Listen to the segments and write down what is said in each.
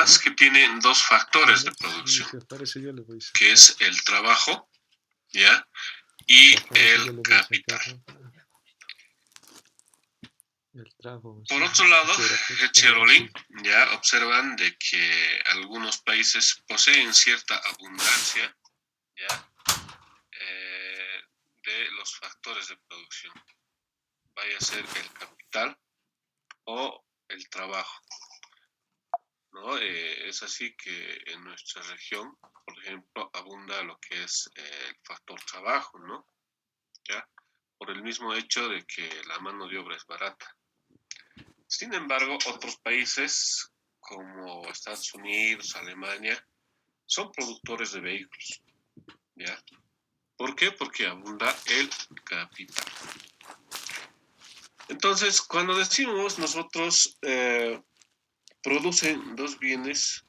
además que tienen dos factores de producción, que es el trabajo, ¿ya? Y el capital. Por otro lado, Chevrolet ya observan de que algunos países poseen cierta abundancia, ¿ya? De los factores de producción, vaya a ser el capital o el trabajo, ¿no? Es así que en nuestra región, por ejemplo, abunda lo que es el factor trabajo, ¿no? ¿Ya? Por el mismo hecho de que la mano de obra es barata. Sin embargo, otros países como Estados Unidos, Alemania, son productores de vehículos, ¿ya? ¿Por qué? Porque abunda el capital. Entonces, cuando decimos nosotros producen dos bienes,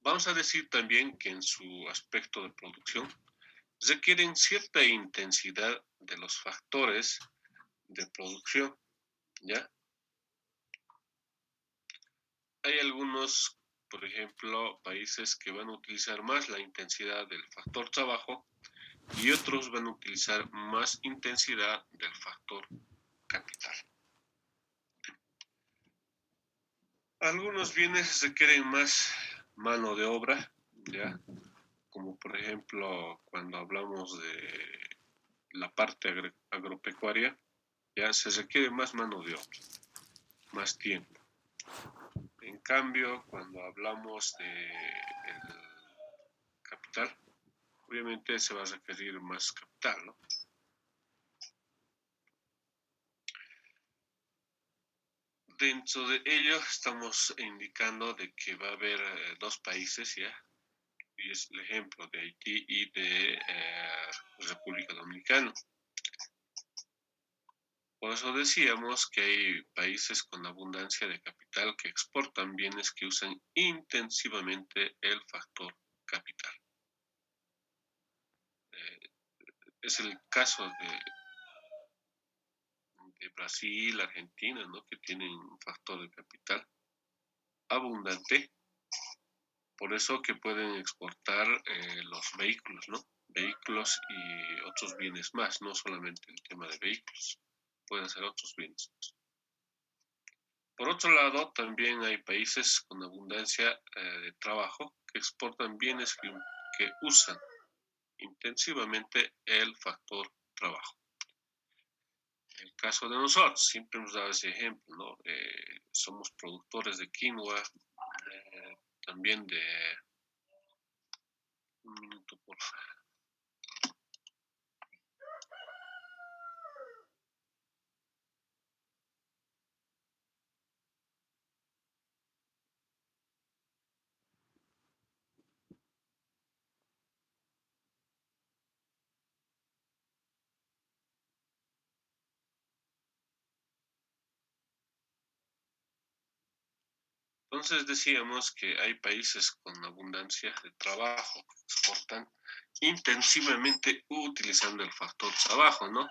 vamos a decir también que en su aspecto de producción requieren cierta intensidad de los factores de producción, ¿ya? Hay algunos, por ejemplo, países que van a utilizar más la intensidad del factor trabajo y otros van a utilizar más intensidad del factor capital. Algunos bienes requieren más mano de obra, ¿ya? Como por ejemplo cuando hablamos de la parte agropecuaria, ya se requiere más mano de obra, más tiempo. En cambio, cuando hablamos de el capital, obviamente se va a requerir más capital, ¿no? Dentro de ello estamos indicando de que va a haber dos países, ¿ya? Y es el ejemplo de Haití y de República Dominicana. Por eso decíamos que hay países con abundancia de capital que exportan bienes que usan intensivamente el factor capital. Es el caso de Brasil, Argentina, ¿no? Que tienen un factor de capital abundante, por eso que pueden exportar los vehículos, ¿no? Vehículos y otros bienes más, no solamente el tema de vehículos, pueden ser otros bienes más. Por otro lado, también hay países con abundancia de trabajo que exportan bienes que usan intensivamente el factor trabajo. En el caso de nosotros, siempre hemos dado ese ejemplo, ¿no? Somos productores de quinoa, también de... Un minuto, por favor. Entonces decíamos que hay países con abundancia de trabajo que exportan intensivamente utilizando el factor trabajo, ¿no?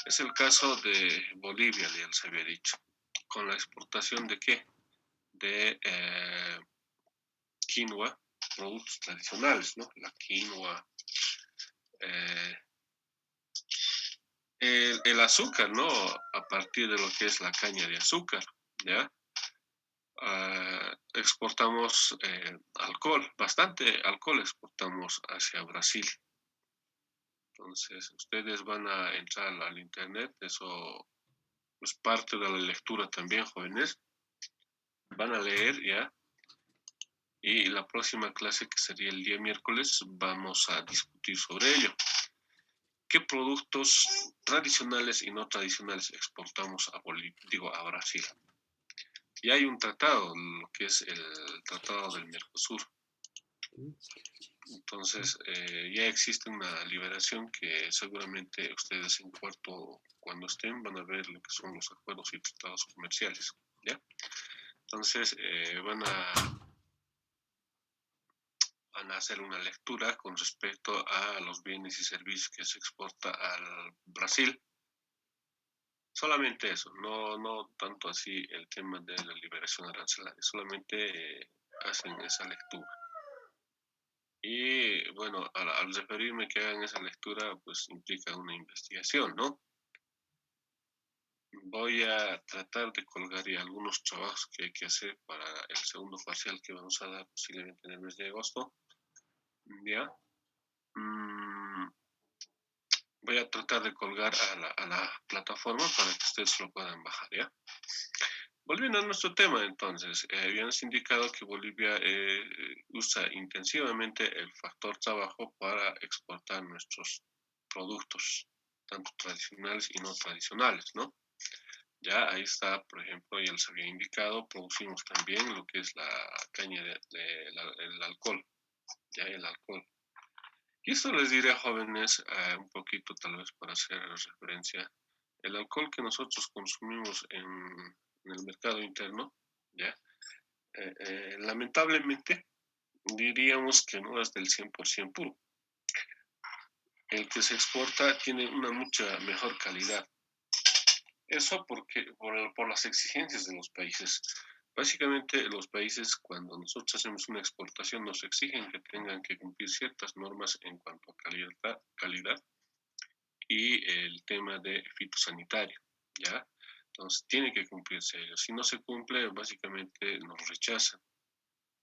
Es el caso de Bolivia, ya les había dicho, con la exportación de ¿qué? De quinoa, productos tradicionales, ¿no? La quinoa, el azúcar, ¿no? A partir de lo que es la caña de azúcar, ¿ya? Exportamos alcohol, bastante alcohol exportamos hacia Brasil. Entonces, ustedes van a entrar al internet, eso es parte de la lectura también, jóvenes. Van a leer, ¿ya? Y la próxima clase, que sería el día miércoles, vamos a discutir sobre ello. ¿Qué productos tradicionales y no tradicionales exportamos a Brasil? Y hay un tratado, lo que es el Tratado del Mercosur. Entonces, ya existe una liberación que seguramente ustedes en cuarto, cuando estén, van a ver lo que son los acuerdos y tratados comerciales, ¿ya? Entonces, van a hacer una lectura con respecto a los bienes y servicios que se exporta al Brasil. Solamente eso, no tanto así el tema de la liberación arancelaria, solamente hacen esa lectura. Y bueno, al referirme que hagan esa lectura, pues implica una investigación, ¿no? Voy a tratar de colgar ya algunos trabajos que hay que hacer para el segundo parcial que vamos a dar posiblemente en el mes de agosto. ¿Ya? Voy a tratar de colgar a la plataforma para que ustedes lo puedan bajar, ¿ya? Volviendo a nuestro tema, entonces, habíamos indicado que Bolivia usa intensivamente el factor trabajo para exportar nuestros productos, tanto tradicionales y no tradicionales, ¿no? Ya ahí está, por ejemplo, ya les había indicado, producimos también lo que es la caña el alcohol, ya el alcohol. Y esto les diré a jóvenes un poquito tal vez para hacer referencia. El alcohol que nosotros consumimos en el mercado interno, ¿ya? Lamentablemente diríamos que no es del 100% puro. El que se exporta tiene una mucha mejor calidad. Eso por las exigencias de los países. Básicamente los países cuando nosotros hacemos una exportación nos exigen que tengan que cumplir ciertas normas en cuanto a calidad y el tema de fitosanitario, ¿ya? Entonces tiene que cumplirse ello. Si no se cumple, básicamente nos rechazan.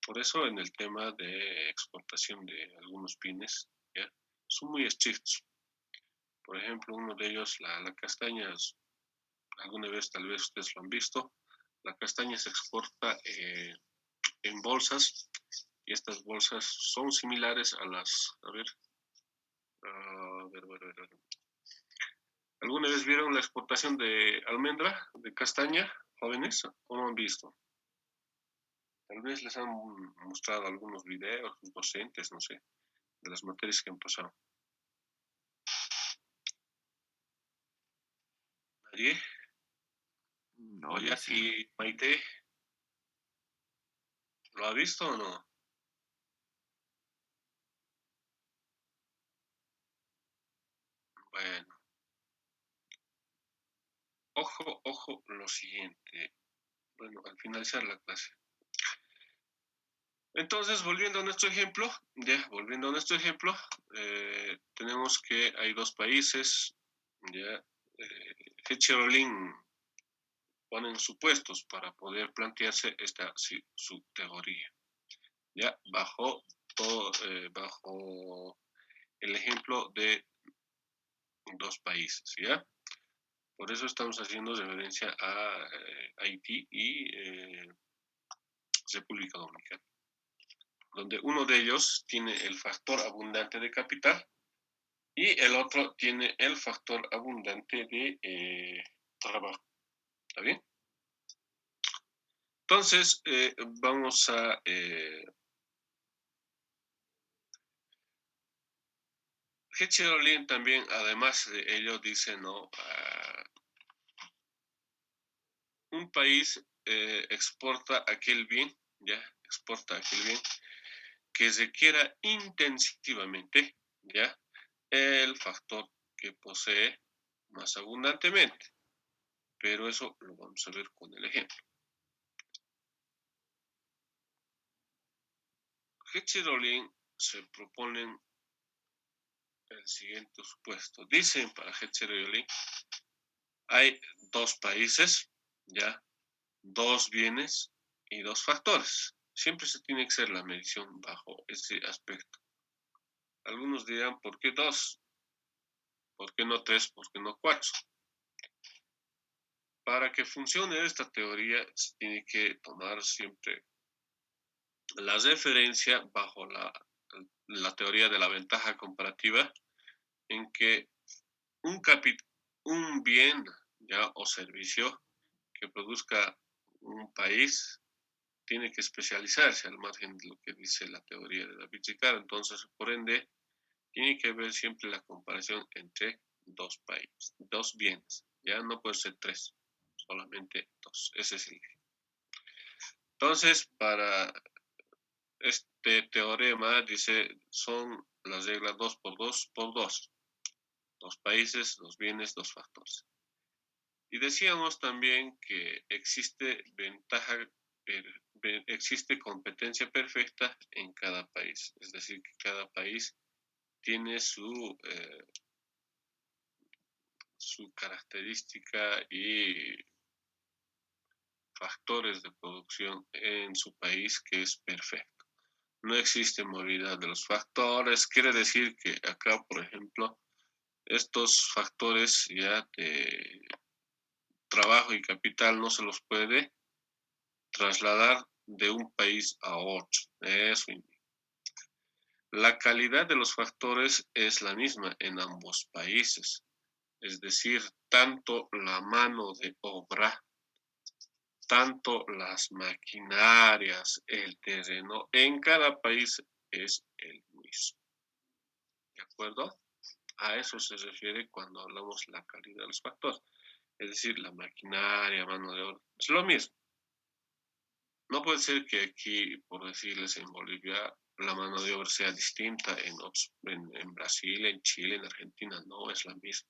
Por eso en el tema de exportación de algunos pines, ¿ya? Son muy estrictos. Por ejemplo, uno de ellos, la castaña, alguna vez tal vez ustedes lo han visto, la castaña se exporta en bolsas y estas bolsas son similares a las, a ver. ¿Alguna vez vieron la exportación de almendra, de castaña, jóvenes, o no han visto? Tal vez les han mostrado algunos videos, docentes, no sé, de las materias que han pasado. ¿Nadie? No, Oye, Luciano. ¿y Maite, lo ha visto o no? Bueno, ojo lo siguiente. Bueno, al finalizar la clase. Entonces, volviendo a nuestro ejemplo, tenemos que hay dos países, ya, Hecherolin ponen supuestos para poder plantearse su teoría, ya, bajo el ejemplo de dos países, ya. Por eso estamos haciendo referencia a Haití y República Dominicana, donde uno de ellos tiene el factor abundante de capital y el otro tiene el factor abundante de trabajo. ¿Está bien? Entonces, vamos a... Hecherolin también, además de ello, dice, ¿no? Un país exporta aquel bien, ya, exporta aquel bien que requiera intensivamente, ya, el factor que posee más abundantemente. Pero eso lo vamos a ver con el ejemplo. Hecherolin se proponen el siguiente supuesto. Dicen para Hecherolin, hay dos países, ya, dos bienes y dos factores. Siempre se tiene que hacer la medición bajo ese aspecto. Algunos dirán, ¿por qué dos? ¿Por qué no tres? ¿Por qué no cuatro? Para que funcione esta teoría se tiene que tomar siempre la referencia bajo la teoría de la ventaja comparativa en que un bien, ya, o servicio que produzca un país tiene que especializarse al margen de lo que dice la teoría de David Ricardo. Entonces, por ende, tiene que haber siempre la comparación entre dos países, dos bienes. Ya no puede ser tres, solamente dos. Ese es el ejemplo. Entonces, para este teorema, dice, son las reglas 2 por 2 por 2. Dos países, dos bienes, dos factores. Y decíamos también que existe existe competencia perfecta en cada país. Es decir, que cada país tiene su característica y factores de producción en su país que es perfecto. No existe movilidad de los factores. Quiere decir que acá, por ejemplo, estos factores ya de trabajo y capital no se los puede trasladar de un país a otro. Eso indica. La calidad de los factores es la misma en ambos países. Es decir, tanto la mano de obra, tanto las maquinarias, el terreno, en cada país es el mismo. ¿De acuerdo? A eso se refiere cuando hablamos de la calidad de los factores. Es decir, la maquinaria, mano de obra, es lo mismo. No puede ser que aquí, por decirles, en Bolivia, la mano de obra sea distinta en Brasil, en Chile, en Argentina. No es la misma.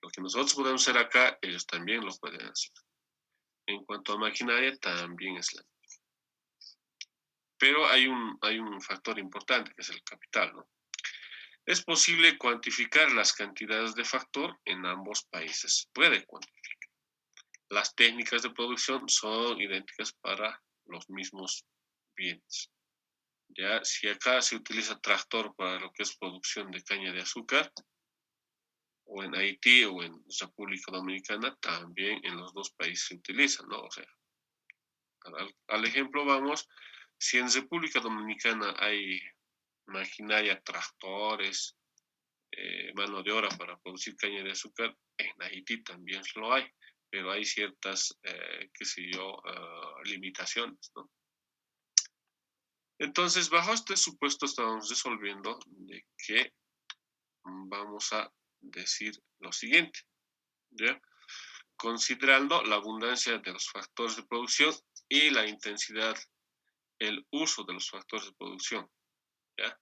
Lo que nosotros podemos hacer acá, ellos también lo pueden hacer. En cuanto a maquinaria, también es la misma. Pero hay un factor importante, que es el capital, ¿no? Es posible cuantificar las cantidades de factor en ambos países. Puede cuantificar. Las técnicas de producción son idénticas para los mismos bienes. Ya, si acá se utiliza tractor para lo que es producción de caña de azúcar, o en Haití o en República Dominicana, también en los dos países se utiliza, ¿no? O sea, al ejemplo vamos, si en República Dominicana hay maquinaria, tractores, mano de obra para producir caña de azúcar, en Haití también lo hay, pero hay ciertas, qué sé yo, limitaciones, ¿no? Entonces, bajo este supuesto estamos resolviendo de que vamos a decir lo siguiente, ¿ya? Considerando la abundancia de los factores de producción y la intensidad, el uso de los factores de producción, ¿ya?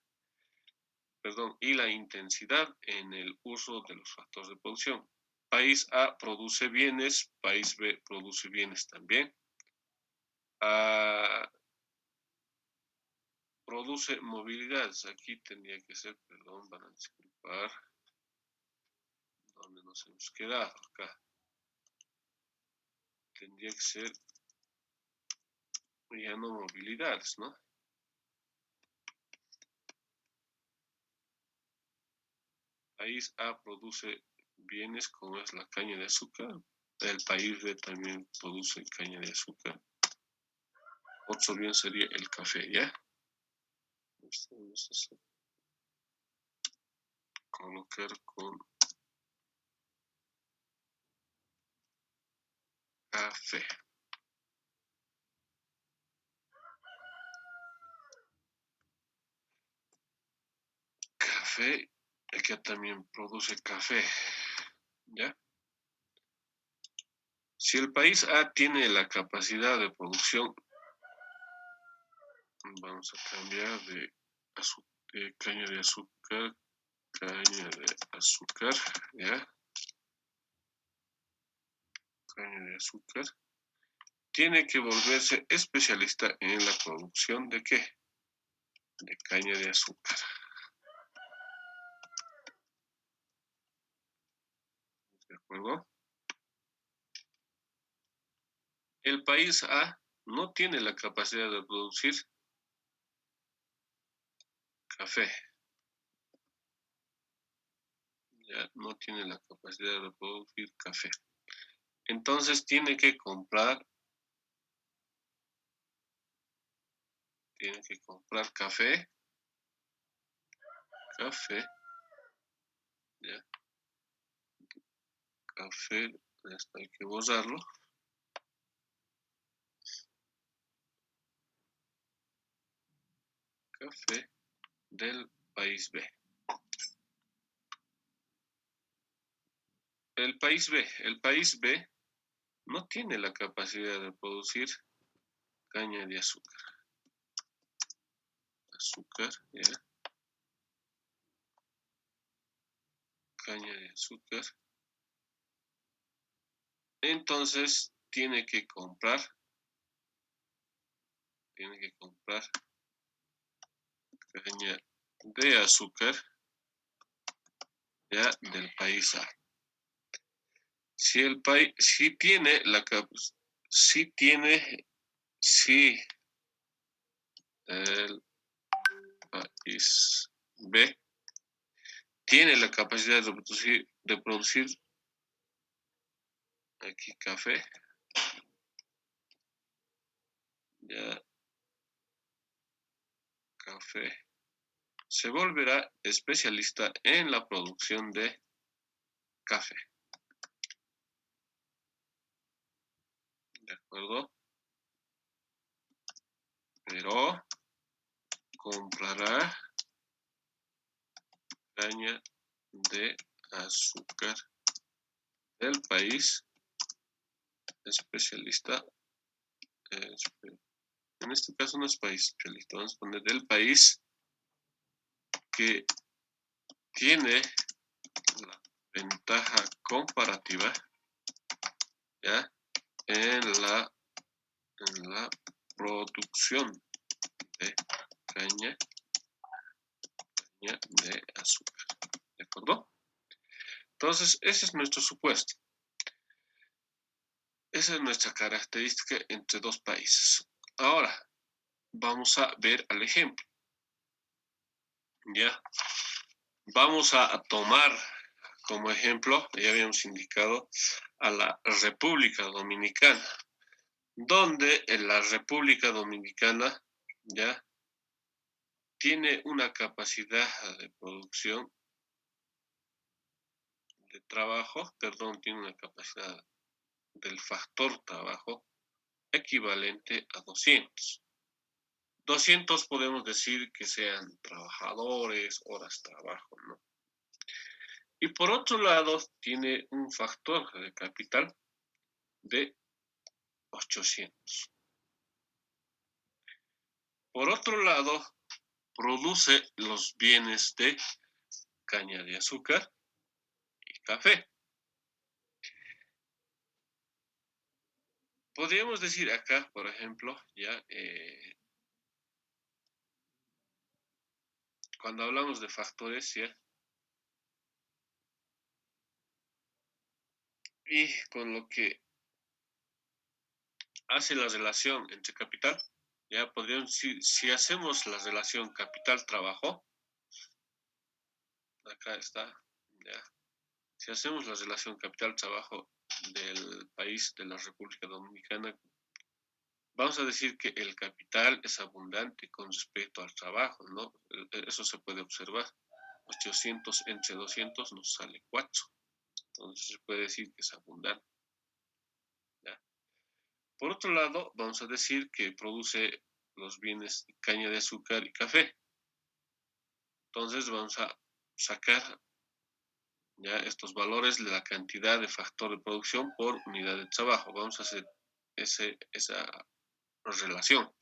Perdón, y la intensidad en el uso de los factores de producción. País A produce bienes, país B produce bienes también. Produce movilidades. Aquí tendría que ser, perdón, van a disculpar, donde nos hemos quedado acá. Tendría que ser ya no movilidades, ¿no? País A produce bienes como es la caña de azúcar. El país B también produce caña de azúcar. Otro bien sería el café, ¿ya? Vamos a hacer, colocar con café. Café, acá también produce café, ¿ya? Si el país A tiene la capacidad de producción, vamos a cambiar de caña de azúcar, ¿ya? Caña de azúcar. Tiene que volverse especialista en la producción de ¿qué? De caña de azúcar. ¿De acuerdo? El país A no tiene la capacidad de producir café. Ya no tiene la capacidad de producir café. Entonces tiene que comprar café, ya, café, hasta hay que borrarlo. Café del país B. El país B no tiene la capacidad de producir caña de azúcar. Ya. Caña de azúcar. entonces tiene que comprar caña de azúcar ya del país A. Si el país, si tiene el país B tiene la capacidad de producir aquí café, ya café, se volverá especialista en la producción de café. ¿De acuerdo? Pero comprará caña de azúcar del país especialista. En este caso no es país especialista, vamos a poner del país que tiene la ventaja comparativa ya en la producción de caña de azúcar. ¿De acuerdo? Entonces, ese es nuestro supuesto. Esa es nuestra característica entre dos países. Ahora, vamos a ver al ejemplo. Ya. Vamos a tomar como ejemplo, ya habíamos indicado, a la República Dominicana, donde en la República Dominicana ya tiene una capacidad de producción de trabajo, tiene una capacidad del factor trabajo equivalente a 200. 200 podemos decir que sean trabajadores, horas de trabajo, ¿no? Y por otro lado, tiene un factor de capital de 800. Por otro lado, produce los bienes de caña de azúcar y café. Podríamos decir acá, por ejemplo, ya cuando hablamos de factores, ¿ya? Y con lo que hace la relación entre capital, ya podríamos decir, si hacemos la relación capital-trabajo, acá está, ya. Si hacemos la relación capital-trabajo del país de la República Dominicana, vamos a decir que el capital es abundante con respecto al trabajo, ¿no? Eso se puede observar. 800 entre 200 nos sale 4. Entonces se puede decir que es abundante. ¿Ya? Por otro lado, vamos a decir que produce los bienes de caña de azúcar y café. Entonces vamos a sacar ya estos valores de la cantidad de factor de producción por unidad de trabajo. Vamos a hacer esa relación.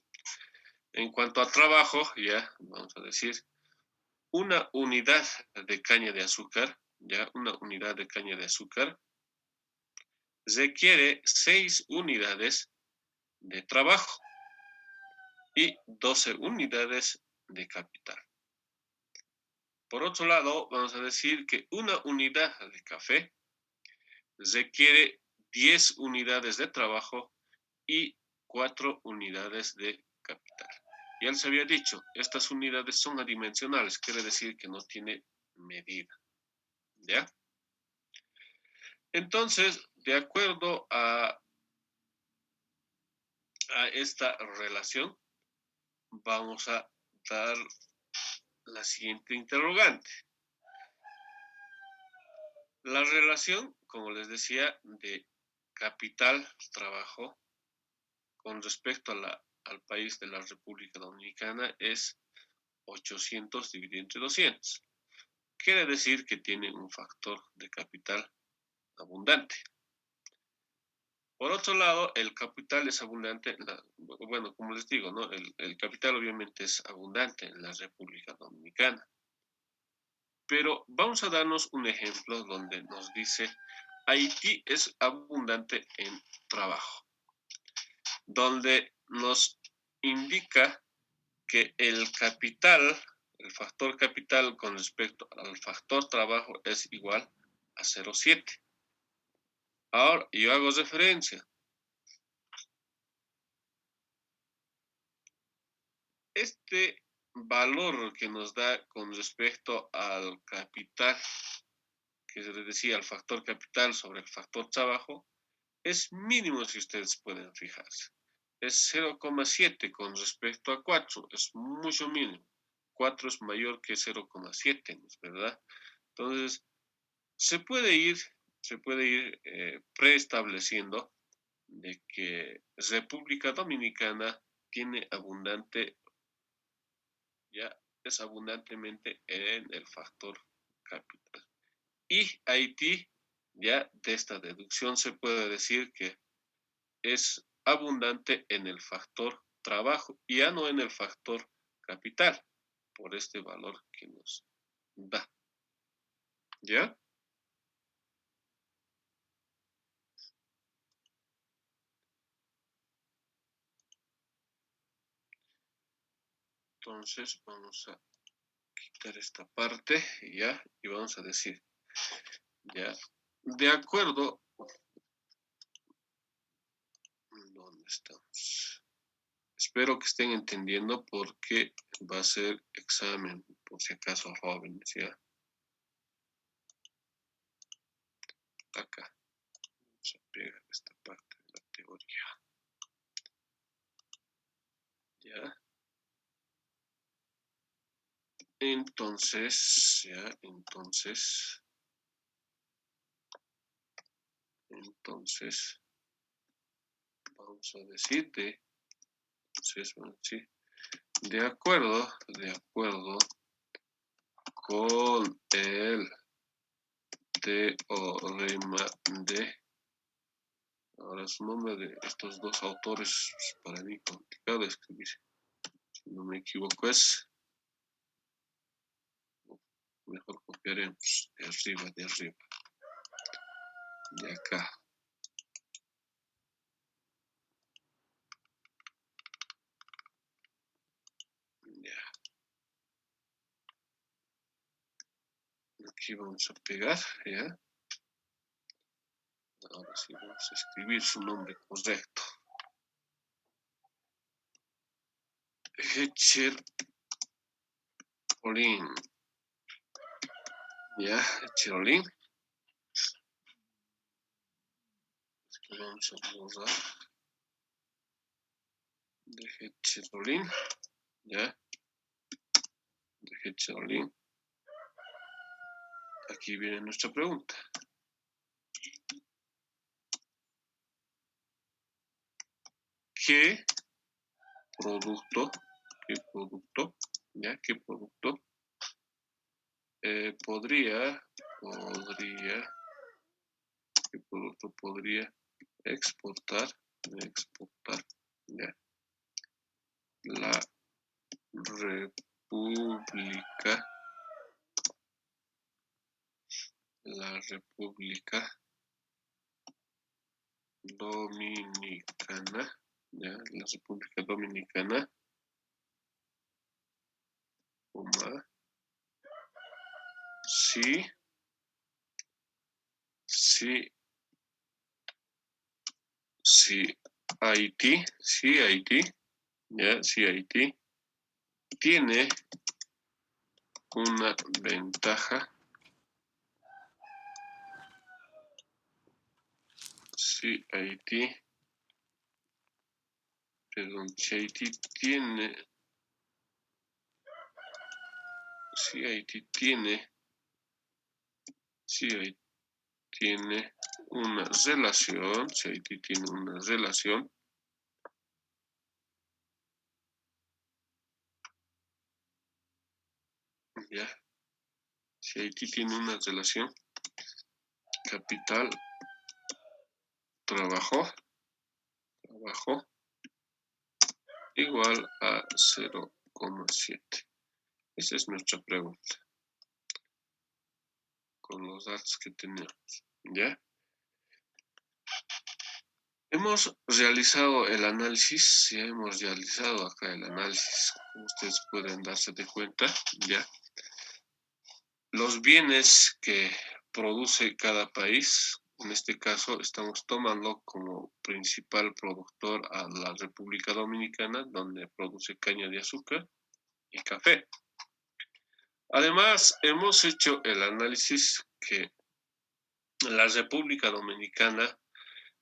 En cuanto a trabajo, ya vamos a decir, una unidad de caña de azúcar, ya una unidad de caña de azúcar, requiere 6 unidades de trabajo y 12 unidades de capital. Por otro lado, vamos a decir que una unidad de café requiere 10 unidades de trabajo y 4 unidades de capital. Ya les había dicho, estas unidades son adimensionales, quiere decir que no tiene medida. ¿Ya? Entonces, de acuerdo a esta relación, vamos a dar la siguiente interrogante. La relación, como les decía, de capital-trabajo con respecto al país de la República Dominicana es 800 dividido entre 200. Quiere decir que tiene un factor de capital abundante. Por otro lado, el capital es abundante, bueno, como les digo, ¿no? El capital obviamente es abundante en la República Dominicana. Pero vamos a darnos un ejemplo donde nos dice Haití es abundante en trabajo, donde nos indica que el capital, el factor capital con respecto al factor trabajo es igual a 0,7. Ahora yo hago referencia. Este valor que nos da con respecto al capital, que se les decía el factor capital sobre el factor trabajo, es mínimo si ustedes pueden fijarse. Es 0,7 con respecto a 4, es mucho mínimo. 4 es mayor que 0,7, ¿no es verdad? Entonces, se puede ir preestableciendo de que República Dominicana tiene abundante, ya es abundantemente en el factor capital. Y Haití, ya de esta deducción se puede decir que es abundante en el factor trabajo y ya no en el factor capital, por este valor que nos da. ¿Ya? Entonces vamos a quitar esta parte ya y vamos a decir, ya, de acuerdo, ¿dónde estamos? Espero que estén entendiendo porque va a ser examen, por si acaso jóvenes, ya. Acá, vamos a pegar esta parte de la teoría. Ya. Entonces, ya, entonces, vamos a decirte, entonces, vamos a decir, de acuerdo con el teorema de, ahora su nombre de estos dos autores es para mí complicado de escribir, si no me equivoco es, mejor copiaremos de arriba, de acá. Ya. Aquí vamos a pegar, ya. Ahora sí vamos a escribir su nombre correcto. Cherolin. Ya, Cherolin. Es que vamos a borrar. De Cherolin. Ya. De Cherolin. Aquí viene nuestra pregunta. ¿Qué producto, ya, qué producto podría exportar, ya, la República Dominicana, ya, la República Dominicana, si Haití, ya, si Haití tiene una ventaja, si Haití tiene una relación, ya, si Haití tiene una relación capital trabajo igual a 0,7. Esa es nuestra pregunta con los datos que tenemos, ¿ya? Hemos realizado el análisis, ya hemos realizado acá el análisis, como ustedes pueden darse de cuenta, ya. Los bienes que produce cada país, en este caso estamos tomando como principal productor a la República Dominicana, donde produce caña de azúcar y café. Además, hemos hecho el análisis que la República Dominicana,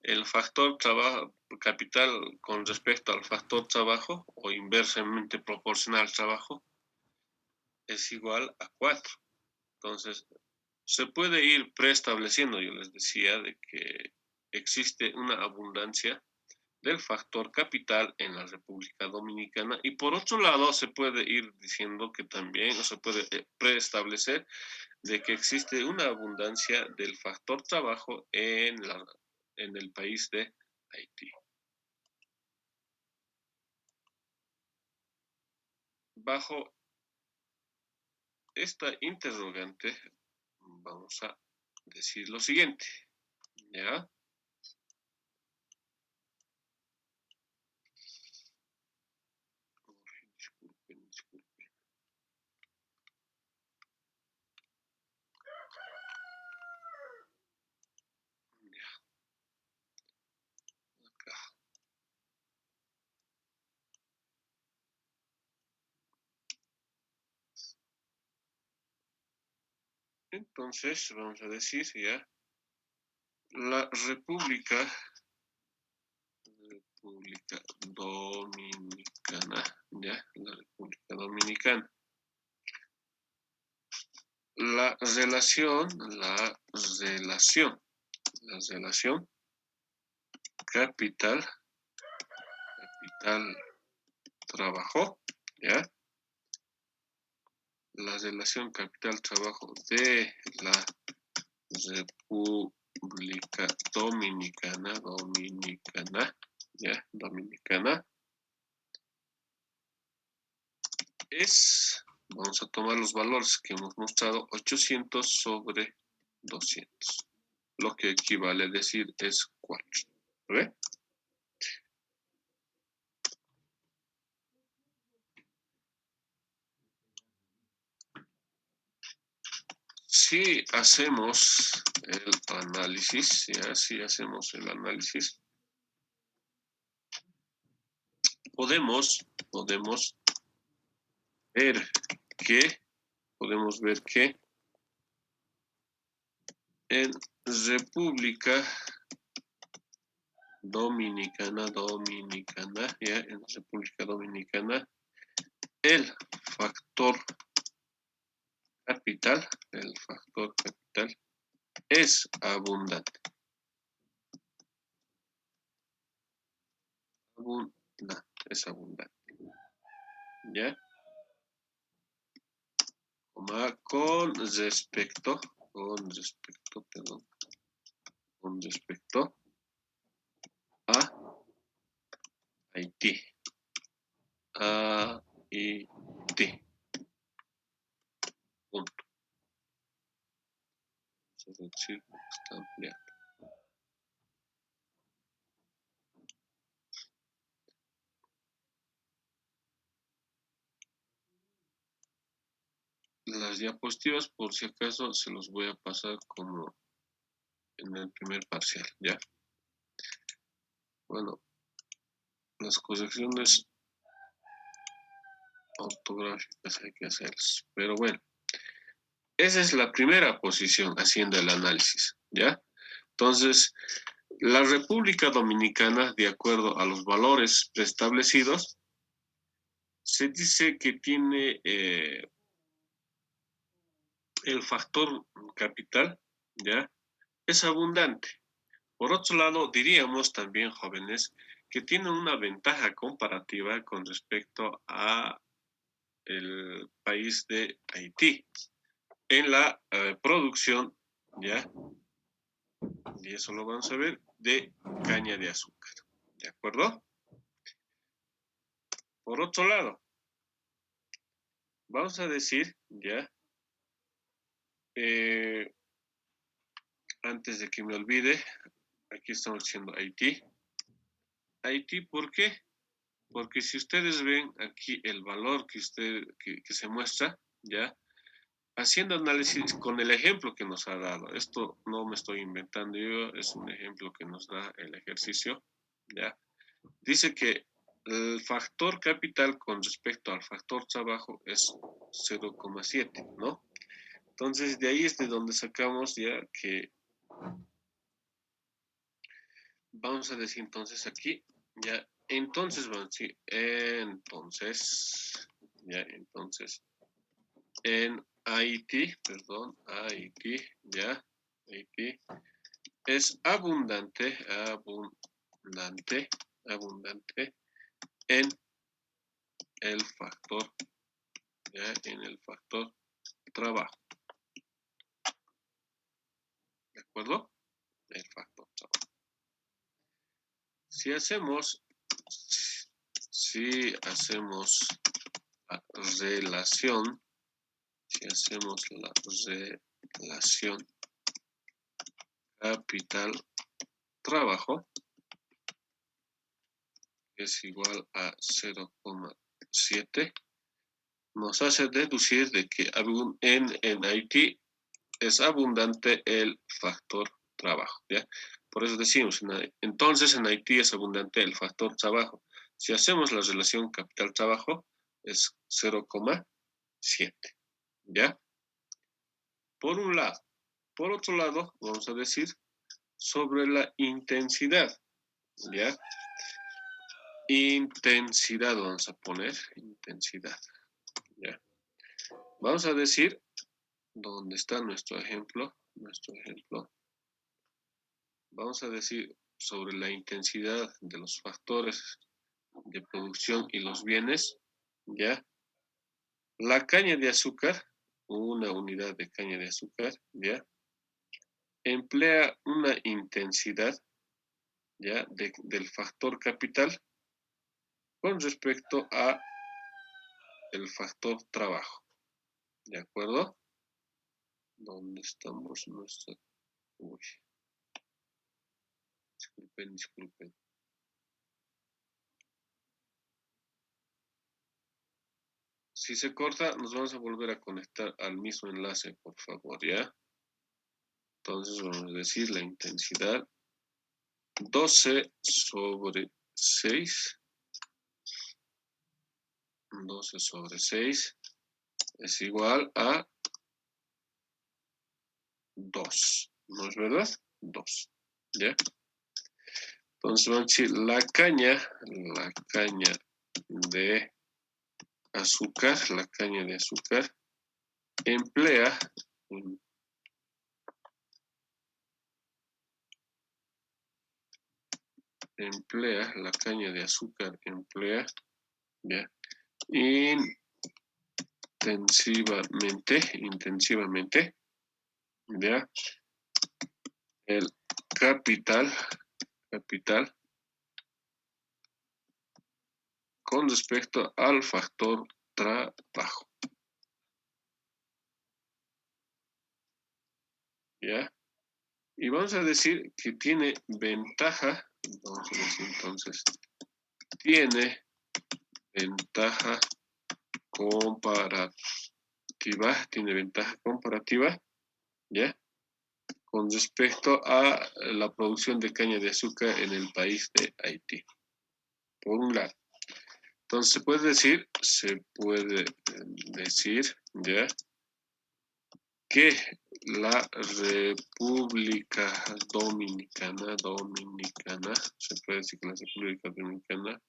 el factor trabajo, capital con respecto al factor trabajo o inversamente proporcional al trabajo es igual a 4. Entonces, se puede ir preestableciendo, yo les decía, de que existe una abundancia del factor capital en la República Dominicana y por otro lado se puede ir diciendo que también se puede preestablecer de que existe una abundancia del factor trabajo en el país de Haití. Bajo esta interrogante vamos a decir lo siguiente, ¿ya? Disculpen. Acá. Entonces, vamos a decir ya, la República Dominicana, ya, la República Dominicana. La relación capital trabajo, ya. La relación capital-trabajo de la República Dominicana, ya, Dominicana, es, vamos a tomar los valores que hemos mostrado, 800 sobre 200, lo que equivale a decir es 4, ¿ve? Si hacemos el análisis, ya, si hacemos el análisis, podemos ver que en República Dominicana, ya, en República Dominicana, el factor capital es abundante. Es abundante. ¿Ya? Con respecto a Haití. Punto. Es decir, está ampliado. Las diapositivas, por si acaso, se los voy a pasar como en el primer parcial, ¿ya? Bueno, las correcciones ortográficas hay que hacerlas, pero bueno, esa es la primera posición haciendo el análisis, ¿ya? Entonces, la República Dominicana, de acuerdo a los valores preestablecidos, se dice que tiene el factor capital, ¿ya? Es abundante. Por otro lado, diríamos también, jóvenes, que tiene una ventaja comparativa con respecto a el país de Haití en la producción, ¿ya? Y eso lo vamos a ver, de caña de azúcar, ¿de acuerdo? Por otro lado, vamos a decir, ¿ya? Antes de que me olvide, aquí estamos diciendo Haití. Haití, ¿por qué? Porque si ustedes ven aquí el valor que se muestra, ¿ya? Haciendo análisis con el ejemplo que nos ha dado. Esto no me estoy inventando yo, es un ejemplo que nos da el ejercicio, ¿ya? Dice que el factor capital con respecto al factor trabajo es 0,7, ¿no? Entonces, de ahí es de donde sacamos ya que vamos a decir entonces aquí, ya, entonces vamos a decir, entonces, en Haití, ya, Haití es abundante en el factor, ya, en el factor trabajo. ¿De acuerdo? El factor trabajo. Si hacemos la relación, capital trabajo es igual a 0,7, nos hace deducir de que en Haití es abundante el factor trabajo, ¿ya? Por eso decimos, entonces en Haití es abundante el factor trabajo. Si hacemos la relación capital-trabajo, es 0,7, ¿ya? Por un lado. Por otro lado, vamos a decir sobre la intensidad, ¿ya? Intensidad, vamos a poner, intensidad, ¿ya? Vamos a decir, ¿dónde está nuestro ejemplo? Vamos a decir sobre la intensidad de los factores de producción y los bienes, ¿ya? La caña de azúcar, una unidad de caña de azúcar, ¿ya? Emplea una intensidad, ¿ya? Del factor capital con respecto a el factor trabajo, ¿de acuerdo? ¿Dónde estamos? Uy. Disculpen. Si se corta, nos vamos a volver a conectar al mismo enlace, por favor, ¿ya? Entonces vamos a decir la intensidad 12 sobre 6. 12 sobre 6 es igual a 2. ¿No es verdad? 2. ¿Ya? Entonces vamos a decir la caña de azúcar, emplea la caña de azúcar, ¿ya? Intensivamente, ¿ya? El capital con respecto al factor trabajo, ¿ya? Y vamos a decir que tiene ventaja, vamos a decir entonces, tiene ventaja comparativa, ¿ya? Con respecto a la producción de caña de azúcar en el país de Haití, por un lado. Entonces se puede decir, ¿ya? Que la República Dominicana, se puede decir que la República Dominicana